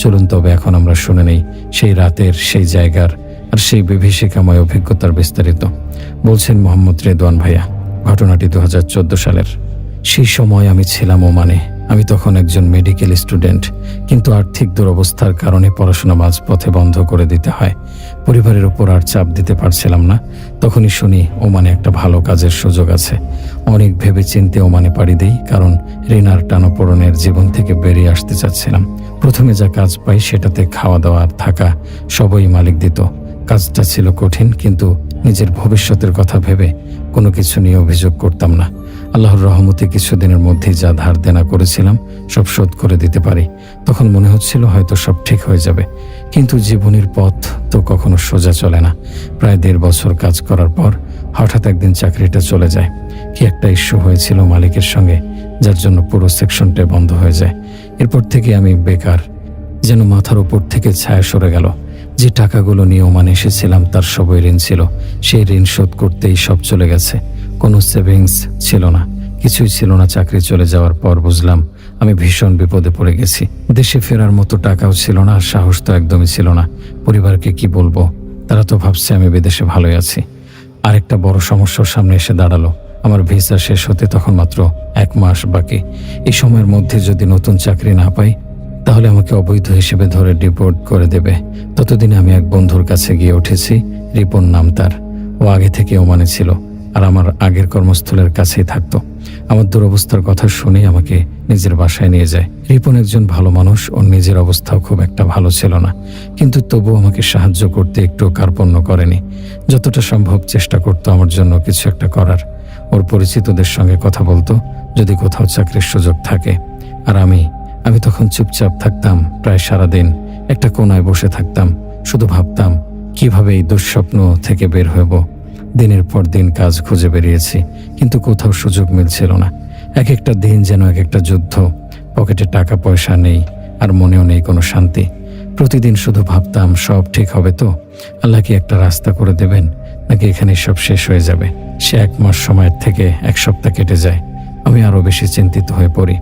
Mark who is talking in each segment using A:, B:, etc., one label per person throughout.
A: চলুন তবে এখন আমরা শুনে নেই সেই রাতের, সেই জায়গার আর সেই বিভীষিকাময় অভিজ্ঞতার বিস্তারিত। বলছেন মোহাম্মদ রেদওয়ান ভাইয়া। ঘটনাটি 2014 সালের। সেই সময় আমি ছিলাম ওমানে। আমি তখন একজন মেডিকেল স্টুডেন্ট, কিন্তু আর্থিক দুরবস্থার কারণে পড়াশোনা মাঝপথে বন্ধ করে দিতে হয়। পরিবারের উপর আর চাপ দিতে পারছিলাম না। তখনই শুনি ওমানে একটা ভালো কাজের সুযোগ আছে। অনেক ভেবে চিন্তে ওমানে পাড়ি দেই, কারণ ঋণার টানাপোড়েনের জীবন থেকে বেরিয়ে আসতে চাচ্ছিলাম। প্রথমে যা কাজ পাই সেটাতে খাওয়া দাওয়া আর থাকা সবই মালিক দিত। কাজটা ছিল কঠিন, কিন্তু নিজের ভবিষ্যতের কথা ভেবে কোনো কিছু নিয়ে অভিযোগ করতাম না। আল্লাহর রহমতে কিছুদিনের মধ্যেই যা ধার দেনা করেছিলাম সব শোধ করে দিতে পারি। তখন মনে হচ্ছিল হয়তো সব ঠিক হয়ে যাবে, কিন্তু জীবনের পথ তো কখনো সোজা চলে না। প্রায় 1.5 বছর কাজ করার পর হঠাৎ একদিন চাকরিটা চলে যায়। কি একটা ইস্যু হয়েছিল মালিকের সঙ্গে, যার জন্য পুরো সেকশনটা বন্ধ হয়ে যায়। এরপর থেকে আমি বেকার, যেন মাথার উপর থেকে ছায়া সরে গেল। যে টাকাগুলো নিয়ে ওমানে এসেছিলাম তার সবই ঋণ ছিল। সেই ঋণ শোধ করতেই সব চলে গেছে। কোনো সেভিংস ছিল না, কিছুই ছিল না। চাকরি চলে যাওয়ার পর বুঝলাম আমি ভীষণ বিপদে পড়ে গেছি। দেশে ফেরার মতো টাকাও ছিল না, আর সাহস তো একদমই ছিল না। পরিবারকে কি বলবো? তারা তো ভাবছে আমি বিদেশে ভালোই আছি। আরেকটা বড় সমস্যার সামনে এসে দাঁড়ালো। আমার ভিসা শেষ হতে তখন মাত্র 1 মাস বাকি। এই সময়ের মধ্যে যদি নতুন চাকরি না পাই, তাহলে আমাকে অবৈধ হিসেবে ধরে ডিপোর্ট করে দেবে। ততদিনে আমি এক বন্ধুর কাছে গিয়ে উঠেছি। রিপন নাম তার। ও আগে থেকে ওমানে ছিল, আর আমার আগের কর্মস্থলের কাছেই থাকতো। আমার দুরবস্থার কথা শুনে আমাকে নিজের বাসায় নিয়ে যায়। রিপন একজন ভালো মানুষ। ওর নিজের অবস্থাও খুব একটা ভালো ছিল না, কিন্তু তবু আমাকে সাহায্য করতে একটু কার্পণ্য করেনি। যতটা সম্ভব চেষ্টা করতো আমার জন্য কিছু একটা করার। ওর পরিচিতদের সঙ্গে কথা বলতো যদি কোথাও চাকরির সুযোগ থাকে। আর আমি তখন চুপচাপ থাকতাম। প্রায় সারাদিন একটা কোনায় বসে থাকতাম, শুধু ভাবতাম কিভাবে এই দুঃস্বপ্ন থেকে বের হব। দিনের পর দিন কাজ খুঁজে বেরিয়েছি, কিন্তু কোথাও সুযোগ মিলছিল না। এক একটা দিন যেন এক একটা যুদ্ধ। পকেটে টাকা পয়সা নেই, আর মনেও নেই কোনো শান্তি। প্রতিদিন শুধু ভাবতাম সব ঠিক হবে তো? আল্লাহ কি একটা রাস্তা করে দেবেন, নাকি এখানে সব শেষ হয়ে যাবে? সে 1 মাস সময়ের থেকে 1 সপ্তাহ কেটে যায়। আমি আরো বেশি চিন্তিত হয়ে পড়ি।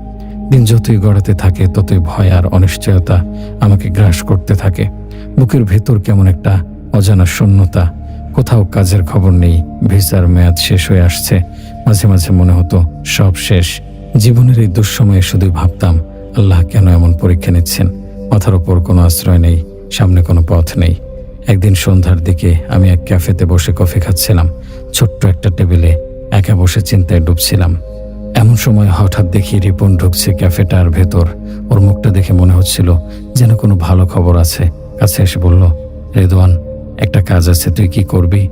A: দিন যতই গড়াতে থাকে ততই ভয় আর অনিশ্চয়তা আমাকে গ্রাস করতে থাকে। বুকের ভেতর কেমন একটা অজানা শূন্যতা। কোথাও কাজের খবর নেই, ভিসার মেয়াদ শেষ হয়ে আসছে। মাঝে মাঝে মনে হতো সব শেষ। জীবনের এই দুঃসময়ে শুধুই ভাবতাম আল্লাহ কেন এমন পরীক্ষা নিচ্ছেন। মাথার উপর কোনো আশ্রয় নেই, সামনে কোনো পথ নেই। একদিন সন্ধ্যার দিকে আমি এক ক্যাফেতে বসে কফি খাচ্ছিলাম। ছোট্ট একটা টেবিলে একা বসে চিন্তায় ডুবছিলাম। এমন সময় হঠাৎ দেখি রিপন ঢুকছে ক্যাফেটার ভেতর। ওর মুখটা দেখে মনে হচ্ছিল যেন কোনো ভালো খবর আছে। কাছে এসে বলল, রেদওয়ান, একটা কাজ আছে, তুই কি করবি?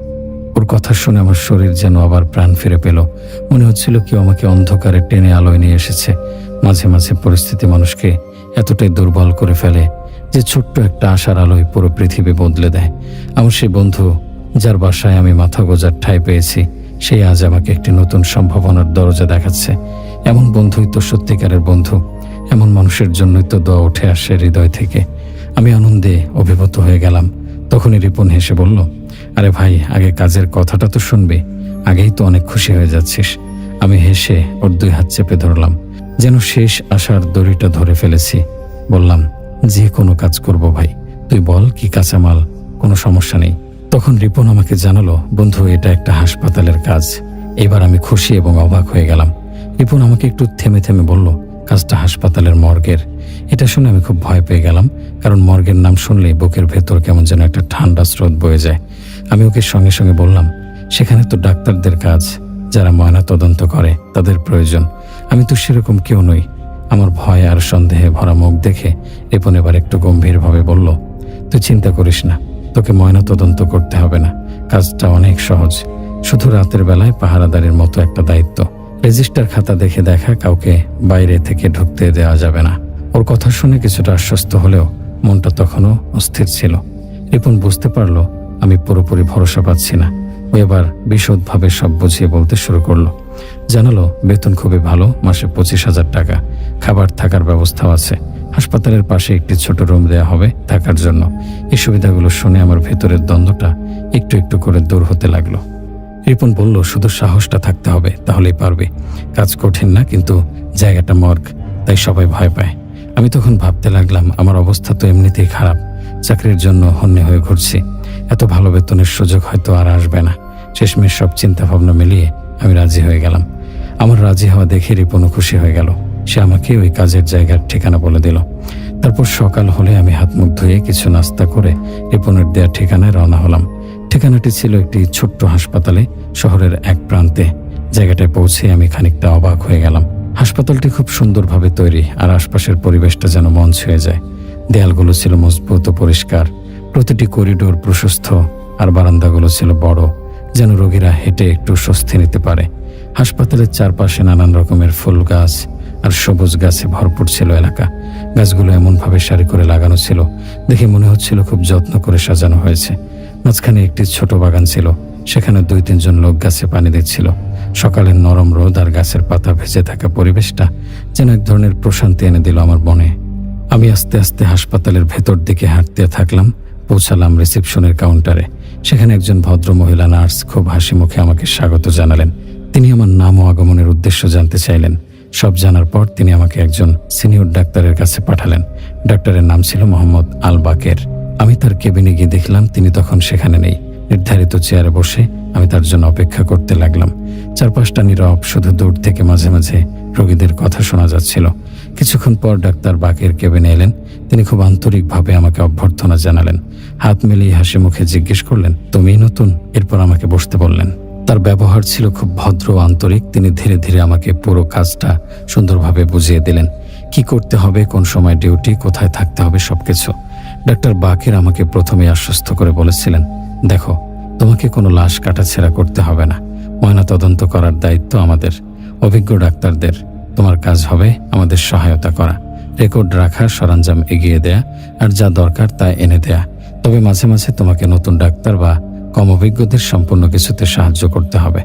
A: ওর কথা শুনে আমার শরীর যেন আবার প্রাণ ফিরে পেল। মনে হচ্ছিল কেউ আমাকে অন্ধকারে টেনে আলোয় নিয়ে এসেছে। মাঝে মাঝে পরিস্থিতি মানুষকে এতটাই দুর্বল করে ফেলে যে ছোট্ট একটা আশার আলোয় পুরো পৃথিবী বদলে দেয়। আমার সেই বন্ধু, যার বাসায় আমি মাথা গোজার ঠাঁই পেয়েছি, সেই আজ আমাকে একটি নতুন সম্ভাবনার দরজা দেখাচ্ছে। এমন বন্ধুই তো সত্যিকারের বন্ধু। এমন মানুষের জন্যই তো দোয়া উঠে আসে হৃদয় থেকে। আমি আনন্দে অভিভূত হয়ে গেলাম। তখনই রিপন হেসে বলল, আরে ভাই, আগে কাজের কথাটা তো শুনবি। আগেই তো অনেক খুশি হয়ে যাচ্ছিস। আমি হেসে ওর 2 হাত চেপে ধরলাম, যেন শেষ আশার দড়িটা ধরে ফেলেছি। বললাম, যে কোনো কাজ করব ভাই, তুই বল কি কাঁচামাল, কোনো সমস্যা নেই। তখন রিপন আমাকে জানালো, বন্ধু, এটা একটা হাসপাতালের কাজ। এবার আমি খুশি এবং অবাক হয়ে গেলাম। রিপন আমাকে একটু থেমে থেমে বলল, কাজটা হাসপাতালের মর্গের। এটা শুনে আমি খুব ভয় পেয়ে গেলাম, কারণ মর্গের নাম শুনলেই বুকের ভেতর কেমন যেন একটা ঠান্ডা স্রোত বয়ে যায়। আমি ওকে সঙ্গে সঙ্গে বললাম, সেখানে তো ডাক্তারদের কাজ, যারা ময়না তদন্ত করে, তাদের প্রয়োজন। আমি তো সেরকম কেউ নই। আমার ভয় আর সন্দেহে ভরা মুখ দেখে রিপন এবার একটু গম্ভীরভাবে বলল, তুই চিন্তা করিস না, তোকে ময়না তদন্ত করতে হবে না। কাজটা অনেক সহজ, শুধু রাতের বেলায় পাহারাদারের মতো একটা দায়িত্ব। রেজিস্টার খাতা দেখে দেখা, কাউকে বাইরে থেকে ঢুকতে দেওয়া যাবে না। ওর কথা শুনে কিছুটা আশ্বস্ত হলেও মনটা তখনও অস্থির ছিল। রিপন বুঝতে পারলো আমি পুরোপুরি ভরসা পাচ্ছি না। ও এবার বিশদভাবে সব বুঝিয়ে বলতে শুরু করলো। জানালো, বেতন খুবই ভালো, মাসে 25,000 টাকা। খাবার থাকার ব্যবস্থাও আছে। হাসপাতালের পাশে একটি ছোট রুম দেয়া হবে থাকার জন্য। এই সুবিধাগুলো শুনে আমার ভেতরের দ্বন্দ্বটা একটু একটু করে দূর হতে লাগলো। রিপন বলল, শুধু সাহসটা থাকতে হবে, তাহলেই পারবে। কাজ কঠিন না, কিন্তু জায়গাটা মর্গ, তাই সবাই ভয় পায়। আমি তখন ভাবতে লাগলাম, আমার অবস্থা তো এমনিতেই খারাপ, চাকরির জন্য হন্যে হয়ে ঘুরছি, এত ভালো বেতনের সুযোগ হয়তো আর আসবে না। শেষমেশ সব চিন্তা ভাবনা মিলিয়ে আমি রাজি হয়ে গেলাম। আমার রাজি হওয়া দেখে রিপনও খুশি হয়ে গেল। সে আমাকে ওই কাজের জায়গার ঠিকানা বলে দিল। তারপর সকাল হলে আমি হাত মুখ ধুয়ে কিছু নাস্তা করে রিপনের দেয়া ঠিকানায় রওনা হলাম। ঠিকানাটি ছিল একটি ছোট্ট হাসপাতালে, শহরের এক প্রান্তে। জায়গাটায় পৌঁছে আমি খানিকটা অবাক হয়ে গেলাম। হাসপাতালটি খুব সুন্দরভাবে তৈরি, আর আশপাশের পরিবেশটা যেন মন ছুঁয়ে যায়। দেয়ালগুলো ছিল মজবুত ও পরিষ্কার, প্রতিটি করিডোর প্রশস্ত, আর বারান্দাগুলো ছিল বড়, যেন রোগীরা হেঁটে একটু স্বস্তি নিতে পারে। হাসপাতালের চারপাশে নানান রকমের ফুল গাছ আর সবুজ গাছে ভরপুর ছিল এলাকা। গাছগুলো এমনভাবে সারি করে লাগানো ছিল, দেখে মনে হচ্ছিল খুব যত্ন করে সাজানো হয়েছে। মাঝখানে একটি ছোট বাগান ছিল, সেখানে 2-3 জন লোক গাছে পানি দিচ্ছিল। সকালের নরম রোদ আর গাছের পাতা ভেজে থাকা পরিবেশটা যেন এক ধরনের প্রশান্তি এনে দিল আমার মনে। আমি আস্তে আস্তে হাসপাতালের ভেতর দিকে হাঁটতে থাকলাম। পৌঁছালাম রিসেপশনের কাউন্টারে। সেখানে একজন ভদ্র মহিলা নার্স খুব হাসি মুখে আমাকে স্বাগত জানালেন। তিনি আমার নাম ও আগমনের উদ্দেশ্য জানতে চাইলেন। সব জানার পর তিনি আমাকে একজন সিনিয়র ডাক্তারের কাছে পাঠালেন। ডাক্তারের নাম ছিল মোহাম্মদ আল বাকের। আমি তার কেবিনে গিয়ে দেখলাম তিনি তখন সেখানে নেই। নির্ধারিত চেয়ারে বসে আমি তার জন্য অপেক্ষা করতে লাগলাম। চারপাশটা নীরব, শুধু দূর থেকে মাঝে মাঝে রোগীদের কথা শোনা যাচ্ছিল। কিছুক্ষণ পর ডাক্তার বাকের কেবিনে এলেন। তিনি খুব আন্তরিকভাবে আমাকে অভ্যর্থনা জানালেন। হাত মিলিয়ে হাসি মুখে জিজ্ঞেস করলেন, তুমি নতুন? এরপর আমাকে বসতে বললেন। তার ব্যবহার ছিল খুব ভদ্র ও আন্তরিক। তিনি ধীরে ধীরে আমাকে পুরো কাজটা সুন্দরভাবে বুঝিয়ে দিলেন, কি করতে হবে, কোন সময় ডিউটি, কোথায় থাকতে হবে, সবকিছু। ডাক্তার বাকের আমাকে প্রথমে আশ্বস্ত করে বলেছিলেন, দেখো, তোমাকে কোনো লাশ কাটাছেঁড়া করতে হবে না। ময়না তদন্ত করার দায়িত্ব আমাদের, অভিজ্ঞ ডাক্তারদের। তোমার কাজ হবে আমাদের সহায়তা করা, রেকর্ড রাখা, সরঞ্জাম এগিয়ে দেয়া, আর যা দরকার তা এনে দেয়া। তবে মাঝে মাঝে তোমাকে নতুন ডাক্তার বা কম অভিজ্ঞদের সম্পূর্ণ কিছুতে সাহায্য করতে হবে।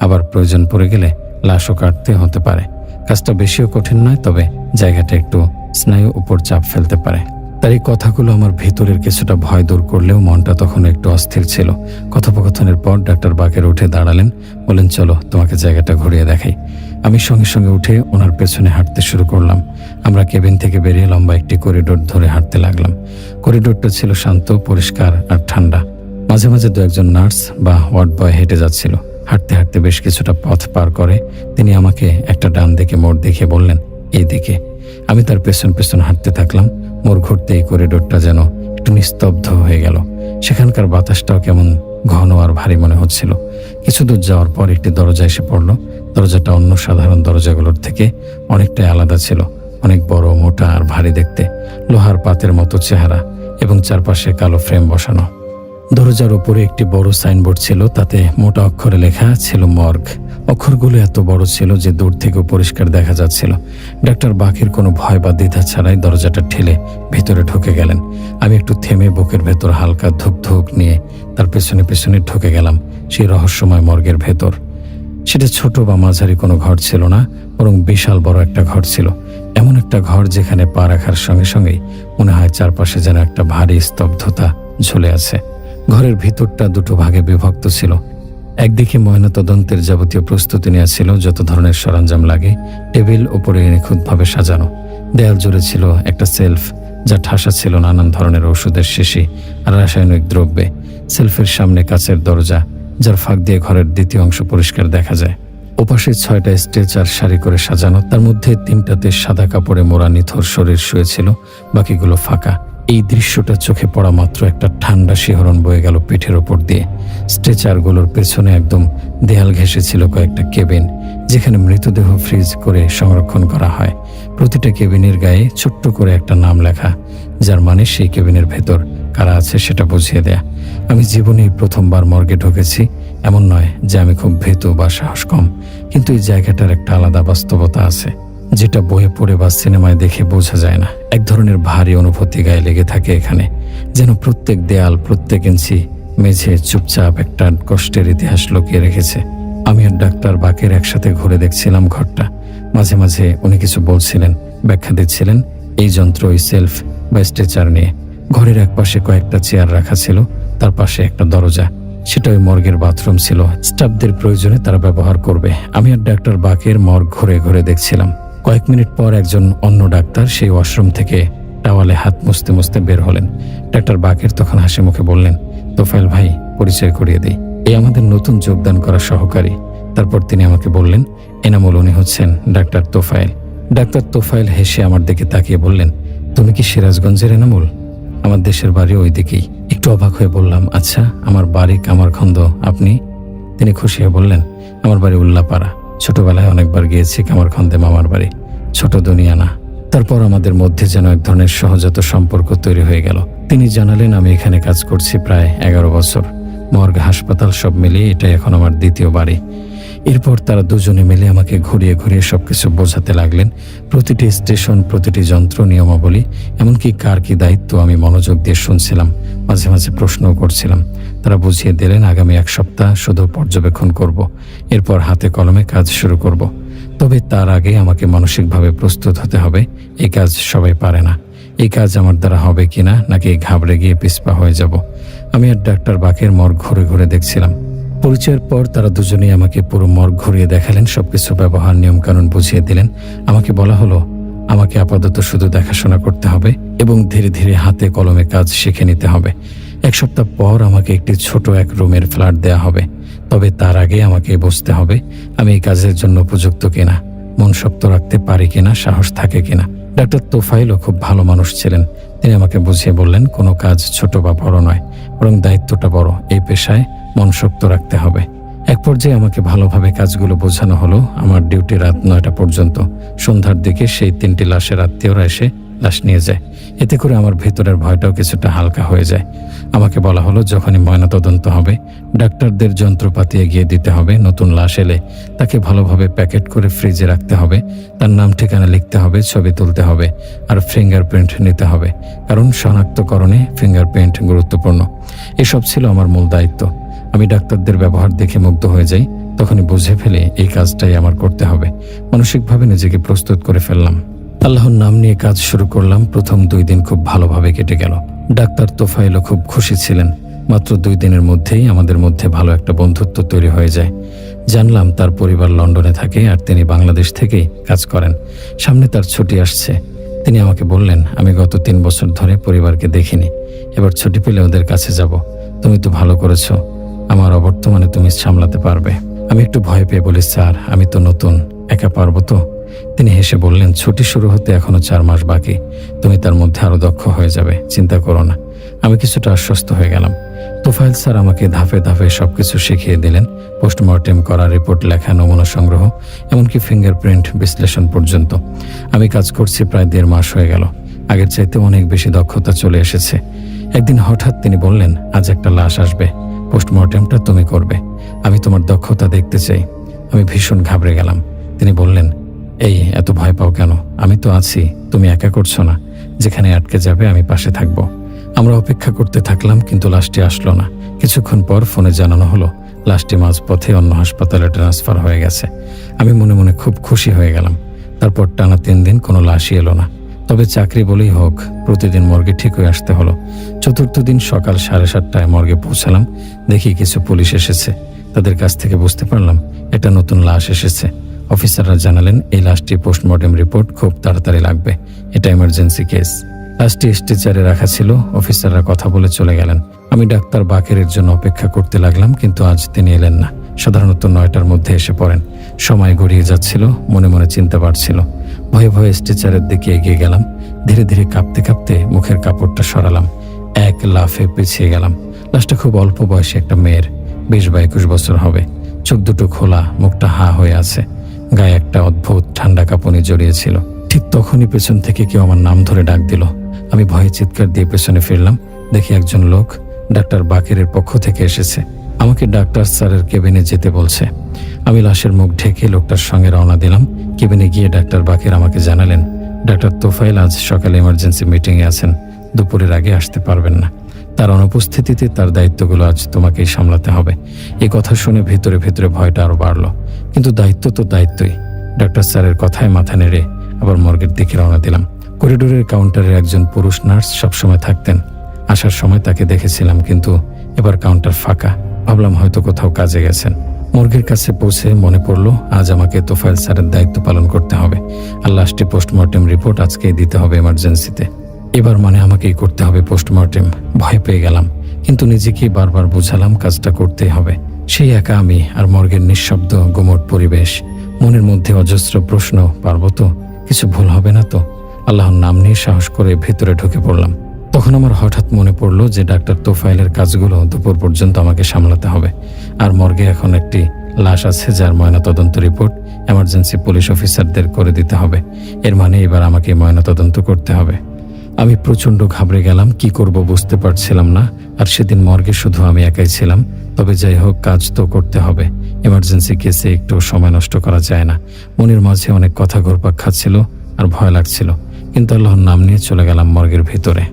A: আবার প্রয়োজন পড়ে গেলে লাশও কাটতে হতে পারে। কাজটা বেশিও কঠিন নয়, তবে জায়গাটা একটু স্নায়ু উপর চাপ ফেলতে পারে। তার এই কথাগুলো আমার ভেতরের কিছুটা ভয় দূর করলেও মনটা তখন একটু অস্থির ছিল। কথোপকথনের পর ডাক্তার বাকের উঠে দাঁড়ালেন, বলেন, চলো তোমাকে জায়গাটা ঘুরিয়ে দেখাই। আমি সঙ্গে সঙ্গে উঠে ওনার পেছনে হাঁটতে শুরু করলাম। আমরা কেবিন থেকে বেরিয়ে লম্বা একটি করিডোর ধরে হাঁটতে লাগলাম। করিডোরটা ছিল শান্ত, পরিষ্কার আর ঠান্ডা। মাঝে মাঝে 2-1 নার্স বা ওয়ার্ড বয় হেঁটে যাচ্ছিল। হাঁটতে হাঁটতে বেশ কিছুটা পথ পার করে তিনি আমাকে একটা ডান দিকে মোড় দেখিয়ে বললেন, এই দিকে। আমি তার পেছন পেছন হাঁটতে থাকলাম। মোড় ঘুরতে এই করিডোরটা যেন একটু নিস্তব্ধ হয়ে গেল। সেখানকার বাতাসটাও কেমন ঘন আর ভারী মনে হচ্ছিল। কিছু দূর যাওয়ার পর একটি দরজা এসে পড়ল। দরজাটা অন্য সাধারণ দরজাগুলোর থেকে অনেকটাই আলাদা ছিল। অনেক বড়, মোটা আর ভারী দেখতে, লোহার পাতের মতো চেহারা এবং চারপাশে কালো ফ্রেম বসানো। দরজার উপরে একটি বড় সাইনবোর্ড ছিল, তাতে মোটা অক্ষরে লেখা ছিল মর্গ। অক্ষরগুলো এত বড় ছিল যে দূর থেকেও পরিষ্কার দেখা যাচ্ছিল। ডাক্তার বাকের কোনো ভয় বা দ্বিধা ছাড়াই দরজাটা ঠেলে ভেতরে ঢুকে গেলেন। আমি একটু থেমে বুকের ভেতর হালকা ধুক ধুক নিয়ে তার পেছনে পেছনে ঢুকে গেলাম সেই রহস্যময় মর্গের ভেতর। সেটা ছোট বা মাঝারি কোনো ঘর ছিল না, বরং বিশাল বড় একটা ঘর ছিল। এমন একটা ঘর যেখানে পা রাখার সঙ্গে সঙ্গেই মনে হয় চারপাশে যেন একটা ভারী স্তব্ধতা ঝুলে আছে। ঘরের ভিতরটা 2 ভাগে বিভক্ত ছিল। একদিকে ময়নাতদন্তের যাবতীয় প্রস্তুতি নেওয়া ছিল, যত ধরনের সরঞ্জাম লাগে টেবিল উপরে নিখুঁতভাবে সাজানো। দেয়াল জুড়ে ছিল একটা সেলফ, যা ঠাসা ছিল নানান ধরনের ওষুধের শিশি আর রাসায়নিক দ্রব্যে। সেলফের সামনে কাচের দরজা, যার ফাঁক দিয়ে ঘরের দ্বিতীয় অংশ পরিষ্কার দেখা যায়। ওপাশে 6টা স্ট্রেচার সারি করে সাজানো, তার মধ্যে 3টাতে সাদা কাপড়ে মোড়া নিথর শরীর শুয়েছিল, বাকিগুলো ফাঁকা। এই দৃশ্যটা চোখে পড়া মাত্র একটা ঠান্ডা শিহরণ বয়ে গেল পিঠের ওপর দিয়ে। স্ট্রেচারগুলোর পেছনে একদম দেয়াল ঘেঁষে ছিল কয়েকটা কেবিন, যেখানে মৃতদেহ ফ্রিজ করে সংরক্ষণ করা হয়। প্রতিটা কেবিনের গায়ে ছোট্ট করে একটা নাম লেখা, যার মানে সেই কেবিনের ভেতর কারা আছে সেটা বুঝিয়ে দেয়া। আমি জীবনেই প্রথমবার মর্গে ঢুকেছি। এমন নয় যে আমি খুব ভীতু বা সাহস কম, কিন্তু এই জায়গাটার একটা আলাদা বাস্তবতা আছে, যেটা বইয়ে পড়ে বা সিনেমায় দেখে বোঝা যায় না। এক ধরনের ভারী অনুভূতি গায়ে লেগে থাকে এখানে, যেন প্রত্যেক দেয়াল, প্রত্যেক ইঞ্চি মেঝে চুপচাপ একটা কষ্টের ইতিহাস লুকিয়ে রেখেছে। আমি আর ডাক্তার বাকের একসাথে ঘুরে দেখছিলাম ঘরটা। মাঝে মাঝে উনি কিছু বলছিলেন, ব্যাখ্যা দিচ্ছিলেন এই যন্ত্র, ওই সেলফ বা স্ট্রেচার নিয়ে। ঘরের একপাশে কয়েকটা চেয়ার রাখা ছিল, তার পাশে একটা দরজা, সেটা ওই মর্গের বাথরুম ছিল। স্টাফদের প্রয়োজনে তারা ব্যবহার করবে। আমি আর ডাক্তার বাকের মর্গ ঘুরে ঘুরে দেখছিলাম। কয়েক মিনিট পর একজন অন্য ডাক্তার সেই ওয়াশরুম থেকে টাওয়ালে হাত মুছতে মুছতে বের হলেন। ডাক্তার বাকের তখন হাসি মুখে বললেন, তোফায়েল ভাই, পরিচয় করিয়ে দিই, এই আমাদের নতুন যোগদান করা সহকারী। তারপর তিনি আমাকে বললেন, এনামুল, উনি হচ্ছেন ডাক্তার তোফায়েল। ডাক্তার তোফায়েল হেসে আমার দিকে তাকিয়ে বললেন, তুমি কি সিরাজগঞ্জের এনামুল? আমার দেশের বাড়ি ওই দিকেই। একটু অবাক হয়ে বললাম, আচ্ছা, আমার বাড়ি কামারখন্দ, আপনি? তিনি খুশি হয়ে বললেন, আমার বাড়ি উল্লাপাড়া। ছোটবেলায় অনেকবার গিয়েছি কামারখন্দে মামার বাড়ি, ছোট দুনিয়া না। তারপর আমাদের মধ্যে যেন এক ধরনের সহজাত সম্পর্ক তৈরি হয়ে গেল। তিনি জানালেন, আমি এখানে কাজ করছি প্রায় 11 বছর। মর্গ, হাসপাতাল সব মিলিয়ে এটাই এখন আমার দ্বিতীয় বাড়ি। এরপর তারা দুজনে মিলে আমাকে ঘুরিয়ে ঘুরিয়ে সবকিছু বোঝাতে লাগলেন। প্রতিটি স্টেশন, প্রতিটি যন্ত্র, নিয়মাবলী, এমনকি কার কি দায়িত্ব আমি মনোযোগ দিয়ে শুনছিলাম, মাঝে মাঝে প্রশ্নও করছিলাম। তারা বুঝিয়ে দিলেন, আগামী 1 সপ্তাহ শুধু পর্যবেক্ষণ করব, এরপর হাতে কলমে কাজ শুরু করব। তবে তার আগে আমাকে মানসিকভাবে প্রস্তুত হতে হবে। এই কাজ সবাই পারে না। এই কাজ আমার দ্বারা হবে কিনা, নাকি ঘাবড়ে গিয়ে পিছপা হয়ে যাব। আমি আর ডাক্তার বাকের মর্গ ঘুরে ঘুরে দেখছিলাম। পরিচয়ের পর তারা দুজনেই আমাকে পুরো মর্গ ঘুরিয়ে দেখালেন, সবকিছু ব্যবহার, নিয়মকানুন বুঝিয়ে দিলেন। আমাকে বলা হলো, আমাকে আপাতত শুধু দেখাশোনা করতে হবে এবং ধীরে ধীরে হাতে কলমে কাজ শিখে নিতে হবে। 1 সপ্তাহ পর আমাকে একটি ছোট এক রুমের ফ্ল্যাট দেয়া হবে। তবে তার আগে আমাকে বুঝতে হবে আমি এই কাজের জন্য উপযুক্ত কিনা, মন শক্ত রাখতে পারি কিনা, সাহস থাকে কিনা। ডাক্তার তোফায়েলও খুব ভালো মানুষ ছিলেন। তিনি আমাকে বুঝিয়ে বললেন, কোনো কাজ ছোট বা বড় নয়, বরং দায়িত্বটা বড়। এই পেশায় মন শক্ত রাখতে হবে। এক পর্যায়ে আমাকে ভালোভাবে কাজগুলো বোঝানো হলো। আমার ডিউটি রাত 9টা পর্যন্ত। সন্ধ্যার দিকে সেই 3টি লাশের আত্মীয়রা এসে লাশ নিয়ে যায়। এতে করে আমার ভেতরের ভয়টাও কিছুটা হালকা হয়ে যায়। আমাকে বলা হলো, যখনই ময়নাতদন্ত হবে, ডাক্তারদের যন্ত্রপাতি এগিয়ে দিতে হবে। নতুন লাশ এলে তাকে ভালোভাবে প্যাকেট করে ফ্রিজে রাখতে হবে। তার নাম ঠিকানা লিখতে হবে, ছবি তুলতে হবে, আর ফিঙ্গারপ্রিন্ট নিতে হবে, কারণ শনাক্তকরণে ফিঙ্গারপ্রিন্ট গুরুত্বপূর্ণ। এসব ছিল আমার মূল দায়িত্ব। আমি ডাক্তারদের ব্যবহার দেখে মুগ্ধ হয়ে যাই। তখনই বুঝে ফেলে এই কাজটাই আমার করতে হবে। মানসিকভাবে নিজেকে প্রস্তুত করে ফেললাম। আল্লাহর নাম নিয়ে কাজ শুরু করলাম। প্রথম 2 দিন খুব ভালোভাবে কেটে গেল। ডাক্তার তোফায়েলও খুব খুশি ছিলেন। মাত্র 2 দিনের মধ্যেই আমাদের মধ্যে ভালো একটা বন্ধুত্ব তৈরি হয়ে যায়। জানলাম তার পরিবার লন্ডনে থাকে আর তিনি বাংলাদেশ থেকেই কাজ করেন। সামনে তার ছুটি আসছে। তিনি আমাকে বললেন, আমি গত 3 বছর ধরে পরিবারকে দেখিনি, এবার ছুটি পেলে ওদের কাছে যাব। তুমি তো ভালো করেছো, আমার অবর্তমানে তুমি সামলাতে পারবে। আমি একটু ভয় পেয়ে বলি, স্যার, আমি তো নতুন, একা পারবো তো? তিনি হেসে বললেন, ছুটি শুরু হতে এখনো 4 মাস বাকি, তুমি তার মধ্যে আরো দক্ষ হয়ে যাবে, চিন্তা করো না। আমি কিছুটা আশ্বস্ত হয়ে গেলাম। তোফায়েল স্যার আমাকে ধাপে ধাপে সবকিছু শিখিয়ে দিলেন। পোস্টমর্টেম করা, রিপোর্ট লেখা, নমুনা সংগ্রহ, এমনকি ফিঙ্গারপ্রিন্ট বিশ্লেষণ পর্যন্ত। আমি কাজ করছি প্রায় 1.5 মাস হয়ে গেল। আগের চাইতে অনেক বেশি দক্ষতা চলে এসেছে। একদিন হঠাৎ তিনি বললেন, আজ একটা লাশ আসবে, পোস্টমর্টেমটা তুমি করবে, আমি তোমার দক্ষতা দেখতে চাই। আমি ভীষণ ঘাবড়ে গেলাম। তিনি বললেন, এই এত ভয় পাও কেন? আমি তো আছি, তুমি একা করছো না। যেখানে আটকে যাবে আমি পাশে থাকবো। আমরা অপেক্ষা করতে থাকলাম, কিন্তু লাশটি আসলো না। কিছুক্ষণ পর ফোনে জানানো হলো লাশটি মাঝপথে অন্য হাসপাতালে ট্রান্সফার হয়ে গেছে। আমি মনে মনে খুব খুশি হয়ে গেলাম। তারপর টানা 3 দিন কোনো লাশই এলো না। তবে চাকরি বলেই হোক, প্রতিদিন মর্গে ঠিক হয়ে আসতে হলো। 4র্থ দিন সকাল 7:30টায় মর্গে পৌঁছালাম। দেখি কিছু পুলিশ এসেছে। তাদের কাছ থেকে বুঝতে পারলাম একটা নতুন লাশ এসেছে। অফিসাররা জানালেন, এই লাশটি পোস্টমর্টেম রিপোর্ট খুব তাড়াতাড়ি লাগবে, এটা এমার্জেন্সি কেস। লাশটি স্ট্রেচারে রাখা ছিল। অফিসাররা কথা বলে চলে গেলেন। আমি ডাক্তার বাকেরের জন্য অপেক্ষা করতে লাগলাম, কিন্তু আজ তিনি এলেন না। সাধারণত 9টার মধ্যে এসে পড়েন। সময় গড়িয়ে যাচ্ছিল, মনে মনে চিন্তা বাড়ছিল। ভয়ে ভয়ে স্ট্রেচারের দিকে এগিয়ে গেলাম। ধীরে ধীরে কাঁপতে কাঁপতে মুখের কাপড়টা সরালাম। এক লাফে পিছিয়ে গেলাম। লাশটা খুব অল্প বয়সী একটা মেয়ের, 20 বা 21 বছর হবে। চোখ দুটো খোলা, মুখটা হা হয়ে আছে। গায়ে একটা অদ্ভুত ঠান্ডা কাঁপুনি জড়িয়েছিল। ঠিক তখনই পেছন থেকে কেউ আমার নাম ধরে ডাক দিল। আমি ভয়ে চিৎকার দিয়ে পেছনে ফিরলাম। দেখি একজন লোক ডাক্তার বাকেরের পক্ষ থেকে এসেছে। আমাকে ডাক্তার স্যারের কেবিনে যেতে বলছে। আমি লাশের মুখ ঢেকে লোকটার সঙ্গে রওনা দিলাম। কেবিনে গিয়ে ডাক্তার বাকের আমাকে জানালেন, ডাক্তার তোফায়েল আজ সকালে এমার্জেন্সি মিটিংয়ে আছেন, দুপুরের আগে আসতে পারবেন না। তার অনুপস্থিতিতে তার দায়িত্বগুলো আজ তোমাকেই সামলাতে হবে। এই কথা শুনে ভেতরে ভেতরে ভয়টা আরো বাড়লো, কিন্তু দায়িত্ব তো দায়িত্বই। ডাক্তার স্যারের কথায় মাথা নেড়ে আবার মর্গের দিকে রওনা দিলাম। করিডোরের কাউন্টারে একজন পুরুষ নার্স সবসময় থাকতেন। আসার সময় তাকে দেখেছিলাম, কিন্তু এবার কাউন্টার ফাঁকা। ভাবলাম হয়তো কোথাও কাজে গেছেন। মর্গের কাছে পৌঁছে মনে পড়ল আজ আমাকে তোফায়েল স্যারের দায়িত্ব পালন করতে হবে। আর লাশটি পোস্টমর্টেম রিপোর্ট আজকেই দিতে হবে এমার্জেন্সিতে। এবার মানে আমাকেই করতে হবে পোস্টমর্টেম। ভয় পেয়ে গেলাম, কিন্তু নিজেকে বারবার বোঝালাম কাজটা করতেই হবে। সেই একা আমি আর মর্গের নিঃশব্দ গুমট পরিবেশ। মনের মধ্যে অজস্র প্রশ্ন, পারবো তো? কিছু ভুল হবে না তো? আল্লাহর নাম নিয়ে সাহস করে ভেতরে ঢুকে পড়লাম। তখন আমার হঠাৎ মনে পড়ল যে ডাক্তার তোফায়েলের কাজগুলো দুপুর পর্যন্ত আমাকে সামলাতে হবে। আর মর্গে এখন একটি লাশ আছে যার ময়নাতদন্ত রিপোর্ট এমার্জেন্সি পুলিশ অফিসারদের করে দিতে হবে। এর মানে এবার আমাকে ময়নাতদন্ত করতে হবে। আমি প্রচণ্ড ঘাবড়ে গেলাম, কি করব বুঝতে পারছিলাম না। আর সেদিন মর্গে শুধু আমি একাই ছিলাম। তবে যাই হোক, কাজ তো করতে হবে। এমার্জেন্সি কেসে একটু সময় নষ্ট করা যায় না। মনের মাঝে অনেক কথা ঘুরপাক খাচ্ছিল আর ভয় লাগছিল, কিন্তু আল্লাহর নাম নিয়ে চলে গেলাম মর্গের ভিতরে।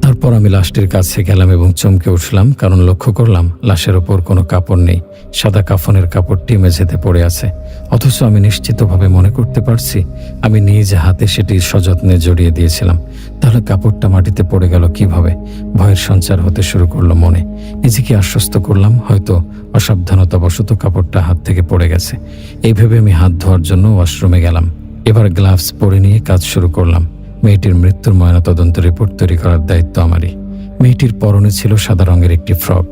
A: তারপর আমি লাশটির কাছে গেলাম এবং চমকে উঠলাম, কারণ লক্ষ্য করলাম লাশের ওপর কোনো কাপড় নেই। সাদা কাফনের কাপড়টি মেঝেতে পড়ে আছে। অথচ আমি নিশ্চিতভাবে মনে করতে পারছি আমি নিজ হাতে সেটি সযত্নে জড়িয়ে দিয়েছিলাম। তাহলে কাপড়টা মাটিতে পড়ে গেল কিভাবে? ভয়ের সঞ্চার হতে শুরু করলো মনে। নিজেকে আশ্বস্ত করলাম হয়তো অসাবধানতাবশত কাপড়টা হাত থেকে পড়ে গেছে। এই ভেবে আমি হাত ধোয়ার জন্য ওয়াশরুমে গেলাম। এবার গ্লাভস পরে নিয়ে কাজ শুরু করলাম। মেয়েটির মৃত্যুর ময়নাতদন্ত রিপোর্ট তৈরি করার দায়িত্ব আমারই। মেয়েটির পরনে ছিল সাদা রঙের একটি ফ্রক,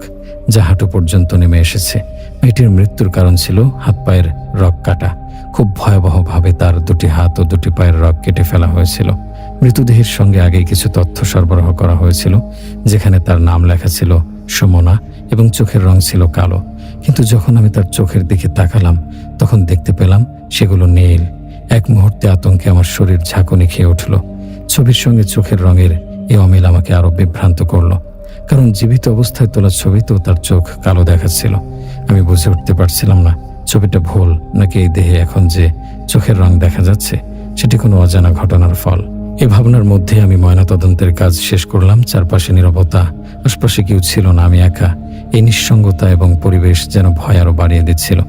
A: যা হাঁটু পর্যন্ত নেমে এসেছে। মেয়েটির মৃত্যুর কারণ ছিল হাত পায়ের রগ কাটা। খুব ভয়াবহভাবে তার দুটি হাত ও দুটি পায়ের রগ কেটে ফেলা হয়েছিল। মৃতদেহের সঙ্গে আগেই কিছু তথ্য সরবরাহ করা হয়েছিল, যেখানে তার নাম লেখা ছিল সুমনা এবং চোখের রং ছিল কালো। কিন্তু যখন আমি তার চোখের দিকে তাকালাম, তখন দেখতে পেলাম সেগুলো নীল। এক মুহূর্তে আতঙ্কে আমার শরীর ঝাঁকুনি খেয়ে উঠল। ছবির সঙ্গে চোখের রঙের এই অমিল আমাকে আরো বিভ্রান্ত করলো, কারণ জীবিত অবস্থায় তোলা ছবিতেও তার চোখ কালো দেখাচ্ছিল। আমি বুঝে উঠতে পারছিলাম না ছবিটা ভুল নাকি এই দেহে এখন যে চোখের রং দেখা যাচ্ছে সেটি কোনো অজানা ঘটনার ফল। এই ভাবনার মধ্যে আমি ময়নাতদন্তের কাজ শেষ করলাম। চারপাশে নীরবতা, আশপাশে কেউ ছিল না, আমি একা। এই নিঃসঙ্গতা এবং পরিবেশ যেন ভয় আরো বাড়িয়ে দিচ্ছিল।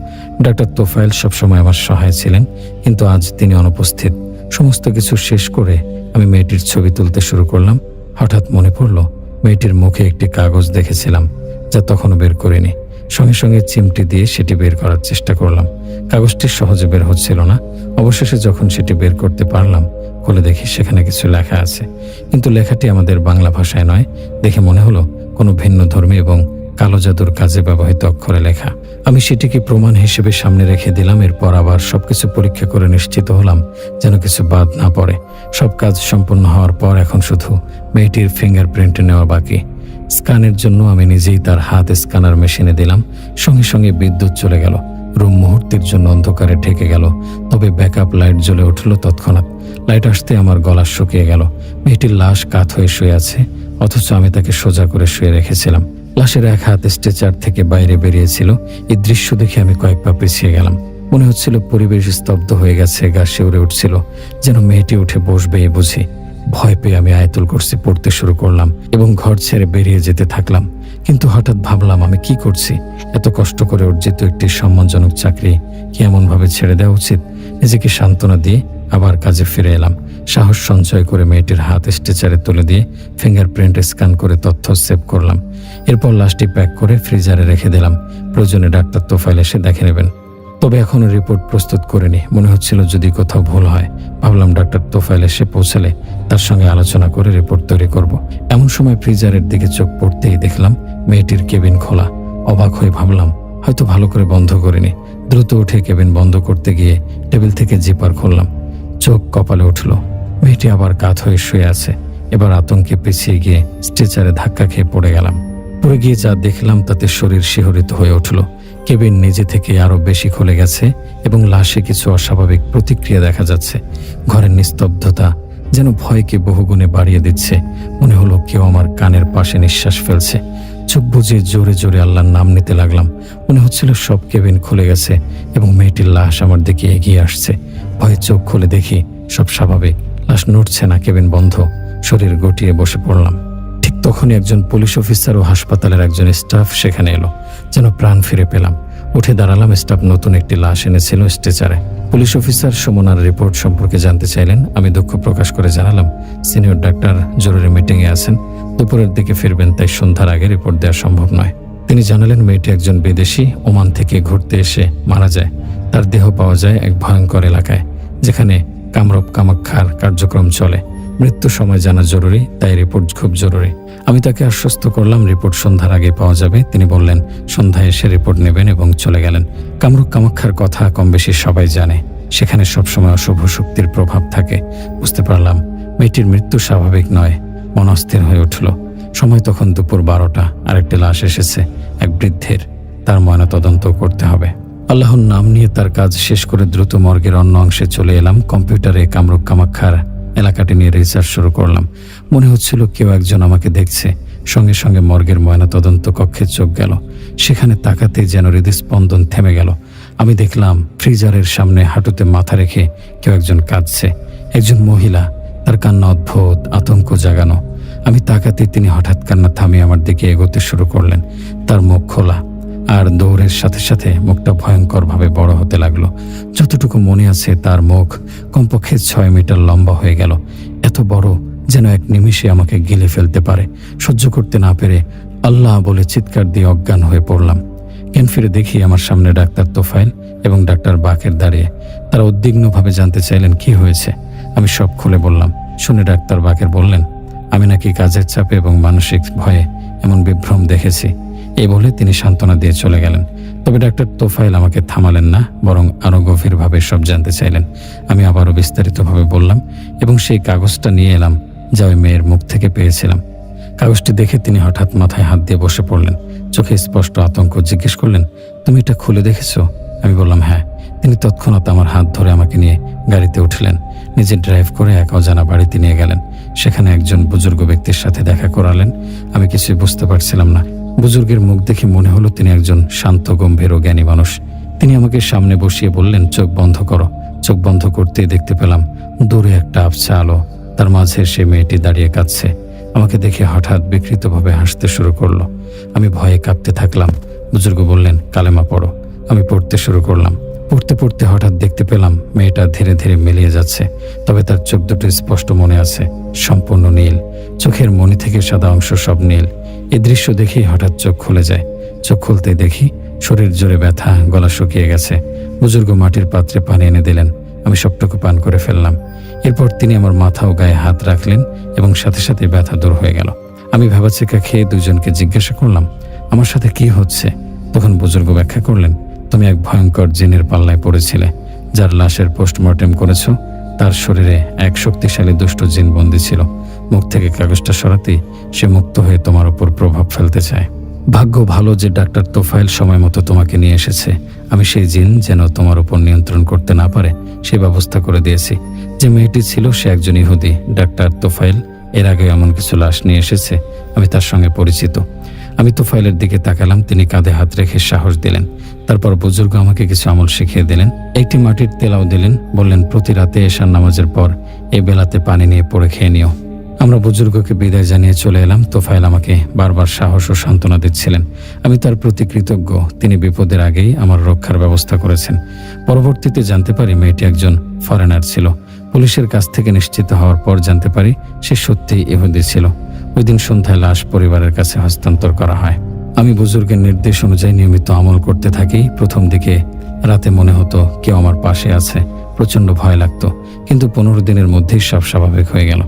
A: ডাক্তার তোফায়েল সবসময় আমার সহায় ছিলেন, কিন্তু আজ তিনি অনুপস্থিত। সমস্ত কিছু শেষ করে আমি মেয়েটির ছবি তুলতে শুরু করলাম। হঠাৎ মনে পড়ল মেয়েটির মুখে একটি কাগজ দেখেছিলাম, যা তখনও বের করিনি। সঙ্গে সঙ্গে চিমটি দিয়ে সেটি বের করার চেষ্টা করলাম। কাগজটি সহজে বের হচ্ছিল না। অবশেষে যখন সেটি বের করতে পারলাম, খুলে দেখি সেখানে কিছু লেখা আছে, কিন্তু লেখাটি আমাদের বাংলা ভাষায় নয়। দেখে মনে হলো কোনো ভিন্ন ধর্মী এবং কালো জাদুর কাজে ব্যবহৃত অক্ষরে লেখা। আমি সেটিকে প্রমাণ হিসেবে সামনে রেখে দিলাম। এরপর আবার সবকিছু পরীক্ষা করে নিশ্চিত হলাম যেন কিছু বাদ না পড়ে। সব কাজ সম্পন্ন হওয়ার পর এখন শুধু মেয়েটির ফিঙ্গারপ্রিন্ট নেওয়া বাকি। স্ক্যানের জন্য আমি নিজেই তার হাত স্ক্যানার মেশিনে দিলাম। সঙ্গে সঙ্গে বিদ্যুৎ চলে গেল। রুম মুহূর্তের জন্য অন্ধকারে ঢেকে গেল। তবে ব্যাকআপ লাইট জ্বলে উঠল তৎক্ষণাৎ। লাইট আসতে আমার গলা শুকিয়ে গেল। মেয়েটির লাশ কাত হয়ে শুয়ে আছে, অথচ আমি তাকে সোজা করে শুয়ে রেখেছিলাম। লাশের এক হাত স্ট্রেচার থেকে বাইরে বেরিয়েছিল। এই দৃশ্য দেখে আমি কয়েক পা পিছিয়ে গেলাম। মনে হচ্ছিল পরিবেশ স্তব্ধ হয়ে গেছে, গা শিউরে উঠছিল, যেন মেয়েটি উঠে বসবেই বুঝি। ভয় পেয়ে আমি আয়াতুল কুরসি পড়তে শুরু করলাম এবং ঘর ছেড়ে বেরিয়ে যেতে থাকলাম। কিন্তু হঠাৎ ভাবলাম, আমি কি করছি? এত কষ্ট করে অর্জিত একটি সম্মানজনক চাকরি কি এমনভাবে ছেড়ে দেওয়া উচিত? নিজেকে সান্ত্বনা দিয়ে আবার কাজে ফিরে এলাম। সাহস সঞ্চয় করে মেয়েটির হাত স্ট্রেচারে তুলে দিয়ে ফিঙ্গারপ্রিন্ট স্ক্যান করে তথ্য সেভ করলাম। এরপর লাশটি প্যাক করে ফ্রিজারে রেখে দিলাম। প্রয়োজনে ডাক্তার তোফায়েল এসে দেখে নেবেন। তবে এখনো রিপোর্ট প্রস্তুত করিনি। মনে হচ্ছিল যদি কোথাও ভুল হয়। ভাবলাম ডাক্তার তোফায়েল এসে পৌঁছালে তার সঙ্গে আলোচনা করে রিপোর্ট তৈরি করব। এমন সময় ফ্রিজারের দিকে চোখ পড়তেই দেখলাম মেয়েটির কেবিন খোলা। অবাক হয়ে ভাবলাম হয়তো ভালো করে বন্ধ করিনি। দ্রুত উঠে কেবিন বন্ধ করতে গিয়ে টেবিল থেকে জিপার খুললাম। চোখ কপালে উঠল। মেয়েটি আবার কাত হয়ে শুয়ে আছে। এবার আতঙ্কে পিছিয়ে গিয়ে স্ট্রেচারে ধাক্কা খেয়ে পড়ে গেলাম। পড়ে গিয়ে যা দেখলাম তাতে শরীর শিহরিত হয়ে উঠল। কেবিন নিজে থেকে আরো বেশি খুলে গেছে এবং লাশে কিছু অস্বাভাবিক প্রতিক্রিয়া দেখা যাচ্ছে। ঘরের নিস্তব্ধতা যেন ভয়কে বহুগুণে বাড়িয়ে দিচ্ছে। মনে হলো কেউ আমার কানের পাশে নিঃশ্বাস ফেলছে। চোখ বুজে জোরে জোরে আল্লাহর নাম নিতে লাগলাম। মনে হচ্ছিল সব কেবিন খুলে গেছে এবং মেয়েটির লাশ আমার দিকে এগিয়ে আসছে। ভয়ে চোখ খুলে দেখি সব স্বাভাবিক। লাশ নড়ছে না, কেবিন বন্ধ। শরীর গটিয়ে বসে পড়লাম। ঠিক তখনই একজন পুলিশ অফিসার ও হাসপাতালের একজন স্টাফ সেখানে এলো। যেন প্রাণ ফিরে পেলাম। উঠে দাঁড়ালাম। স্টাফ নতুন একটি লাশ এনেছিল স্ট্রেচারে। পুলিশ অফিসার সুমনার রিপোর্ট সম্পর্কে জানতে চাইলেন। আমি দুঃখ প্রকাশ করে জানালাম সিনিয়র ডাক্তার জরুরি মিটিংয়ে আছেন, দুপুরের দিকে ফিরবেন, তাই সন্ধ্যার আগে রিপোর্ট দেওয়া সম্ভব নয়। তিনি জানালেন মেয়েটি একজন বিদেশি ওমান থেকে ঘুরতে এসে মারা যায়। তার দেহ পাওয়া যায় এক ভয়ঙ্কর এলাকায়, যেখানে কামরূপ কামাখ্যার কার্যক্রম চলে। মৃত্যু সময় জানা জরুরি, তাই রিপোর্ট খুব জরুরি। আমি তাকে আশ্বস্ত করলাম রিপোর্ট সন্ধ্যার আগে পাওয়া যাবে। তিনি বললেন সন্ধ্যায় এসে রিপোর্ট নেবেন এবং চলে গেলেন। কামরূপ কামাখ্যার কথা কম বেশি সবাই জানে, সেখানে সবসময় অশুভ শক্তির প্রভাব থাকে। বুঝতে পারলাম মেয়েটির মৃত্যু স্বাভাবিক নয়। মন অস্থির হয়ে উঠল। সময় তখন দুপুর 12টা। আরেকটি লাশ এসেছে, এক বৃদ্ধের। তার ময়নাতদন্ত করতে হবে। আল্লাহর নাম নিয়ে তার কাজ শেষ করে দ্রুত মর্গের অন্য অংশে চলে এলাম। কম্পিউটারে কামরূপ কামাখ্যার এলাকাটি নিয়ে রিসার্চ শুরু করলাম। মনে হচ্ছিল কেউ একজন আমাকে দেখছে। সঙ্গে সঙ্গে মর্গের ময়নাতদন্ত কক্ষে চোখ গেল। সেখানে তাকাতেই যেন হৃদস্পন্দন থেমে গেল। আমি দেখলাম ফ্রিজারের সামনে হাঁটুতে মাথা রেখে কেউ একজন কাঁদছে। একজন মহিলা, তার কান্না অদ্ভুত, আতঙ্ক জাগানো। আমি তাকাতে তিনি হঠাৎ কান্না থামিয়ে আমার দিকে এগোতে শুরু করলেন। তার মুখ খোলা, আর দৌড়ের সাথে সাথে মুখটা ভয়ঙ্করভাবে বড় হতে লাগলো। যতটুকু মনে আছে তার মুখ কমপক্ষে 6 মিটার লম্বা হয়ে গেল। এত বড় যেন এক নিমিষে আমাকে গিলে ফেলতে পারে। সহ্য করতে না পেরে আল্লাহ বলে চিৎকার দিয়ে অজ্ঞান হয়ে পড়লাম। জ্ঞান ফিরে দেখি আমার সামনে ডাক্তার তোফায়েল এবং ডাক্তার বাকের দাঁড়িয়ে। তারা উদ্বিগ্নভাবে জানতে চাইলেন কি হয়েছে। আমি সব খুলে বললাম। শুনে ডাক্তার বাকের বললেন আমি নাকি কাজের চাপে এবং মানসিক ভয়ে এমন বিভ্রম দেখেছি। এই বলে তিনি সান্ত্বনা দিয়ে চলে গেলেন। তবে ডাক্তার তোফায়েল আমাকে থামালেন না, বরং আরও গভীরভাবে সব জানতে চাইলেন। আমি আবারও বিস্তারিতভাবে বললাম এবং সেই কাগজটা নিয়ে এলাম যা ওই মেয়ের মুখ থেকে পেয়েছিলাম। কাগজটি দেখে তিনি হঠাৎ মাথায় হাত দিয়ে বসে পড়লেন। চোখে স্পষ্ট আতঙ্ক। জিজ্ঞেস করলেন তুমি এটা খুলে দেখেছো? আমি বললাম হ্যাঁ। তিনি তৎক্ষণাৎ আমার হাত ধরে আমাকে নিয়ে গাড়িতে উঠলেন। নিজে ড্রাইভ করে এক অজানা বাড়িতে নিয়ে গেলেন। সেখানে একজন বুজুর্গ ব্যক্তির সাথে দেখা করালেন। আমি কিছুই বুঝতে পারছিলাম না। বুজুর্গের মুখ দেখে মনে হলো তিনি একজন শান্ত, গম্ভীর ও জ্ঞানী মানুষ। তিনি আমাকে সামনে বসিয়ে বললেন চোখ বন্ধ করো। চোখ বন্ধ করতেই দেখতে পেলাম দূরে একটা আবছা আলো। তার মাঝে সে মেয়েটি দাঁড়িয়ে কাঁদছে। আমাকে দেখে হঠাৎ বিকৃতভাবে হাসতে শুরু করলো। আমি ভয়ে কাঁপতে থাকলাম। বুজুর্গ বললেন কালেমা পড়ো। আমি পড়তে শুরু করলাম। পড়তে পড়তে হঠাৎ দেখতে পেলাম মেয়েটা ধীরে ধীরে মিলিয়ে যাচ্ছে। তবে তার চোখ দুটো স্পষ্ট মনে আছে, সম্পূর্ণ নীল। চোখের মণি থেকে সাদা অংশ সব নীল। এই দৃশ্য দেখেই হঠাৎ চোখ খুলে যায়। চোখ খুলতেই দেখি শরীর জোরে ব্যথা, গলা শুকিয়ে গেছে। বুজুর্গ মাটির পাত্রে পানি এনে দিলেন। আমি সবটুকু পান করে ফেললাম। এরপর তিনি আমার মাথা ও গায়ে হাত রাখলেন এবং সাথে সাথে ব্যথা দূর হয়ে গেল। আমি ভেবাচেকা খেয়ে দুজনকে জিজ্ঞাসা করলাম আমার সাথে কি হচ্ছে। তখন বুজুর্গ ব্যাখ্যা করলেন তুমি এক ভয়ঙ্কর জিনের পাল্লায় পড়েছিলে। যার লাশের পোস্টমর্টেম করেছ তার শরীরে এক শক্তিশালী দুষ্ট জিন বন্দী ছিল। মুখ থেকে কাগজটা সরাতেই সে মুক্ত হয়ে তোমার উপর প্রভাব ফেলতে চায়। ভাগ্য ভালো যে ডাক্তার তোফায়েল সময় মতো তোমাকে নিয়ে এসেছে। আমি সেই জিন যেন তোমার উপর নিয়ন্ত্রণ করতে না পারে সে ব্যবস্থা করে দিয়েছি। যে মেয়েটি ছিল সে একজন ইহুদি। ডাক্তার তোফায়েল এর আগে এমন কিছু লাশ নিয়ে এসেছে, আমি তার সঙ্গে পরিচিত। আমি তোফায়েলের দিকে তাকালাম। তিনি কাঁধে হাত রেখে সাহস দিলেন। তারপর বুজুর্গ আমাকে কিছু আমল শিখিয়ে দিলেন। একটি মাটির তেলাও দিলেন। বললেন প্রতি রাতে এশার নামাজের পর এই বেলাতে পানি নিয়ে পড়ে খেয়ে নিও। আমরা বুজুর্গকে বিদায় জানিয়ে চলে এলাম। তোফায়েল আমাকে বারবার সাহস ও সান্ত্বনা দিচ্ছিলেন। আমি তার প্রতি কৃতজ্ঞ। তিনি বিপদের আগেই আমার রক্ষার ব্যবস্থা করেছেন। পরবর্তীতে জানতে পারি মেয়েটি একজন ফরেনার ছিল। পুলিশের কাছ থেকে নিশ্চিত হওয়ার পর জানতে পারি সে সত্যিই ইহুদি ছিল। ওই দিন সন্ধ্যায় লাশ পরিবারের কাছে হস্তান্তর করা হয়। আমি বুজুর্গের নির্দেশ অনুযায়ী নিয়মিত আমল করতে থাকি। প্রথম দিকে রাতে মনে হতো কেউ আমার পাশে আছে। প্রচণ্ড ভয় লাগতো, কিন্তু 15 দিনের মধ্যেই সব স্বাভাবিক হয়ে গেল।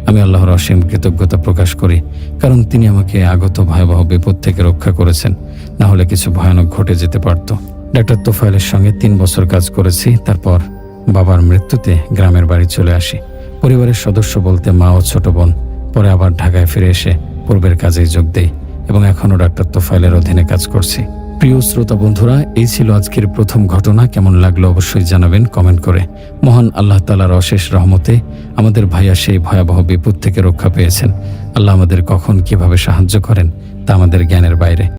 A: আমি আল্লাহর অসীম কৃতজ্ঞতা প্রকাশ করি, কারণ তিনি আমাকে আগত ভয়াবহ বিপদ থেকে রক্ষা করেছেন। না হলে কিছু ভয়ানক ঘটে যেতে পারত। ডাক্তার তোফায়েলের সঙ্গে 3 বছর কাজ করেছি। তারপর বাবার মৃত্যুতে গ্রামের বাড়ি চলে আসি। পরিবারের সদস্য বলতে মা ও ছোট বোন। পরে আবার ঢাকায় ফিরে এসে পূর্বের কাজেই যোগ দেই এবং এখনও ডাক্তার তোফায়েলের অধীনে কাজ করছি। প্রিয় শ্রোতা বন্ধুরা, এই ছিল আজকের প্রথম ঘটনা। কেমন লাগলো অবশ্যই জানাবেন কমেন্ট করে। মহান আল্লাহ তাআলার অশেষ রহমতে আমাদের ভাইয়া সেই ভয়াবহ বিপদ থেকে রক্ষা পেয়েছেন। আল্লাহ আমাদের কখন কিভাবে সাহায্য করেন তা আমাদের জ্ঞানের বাইরে।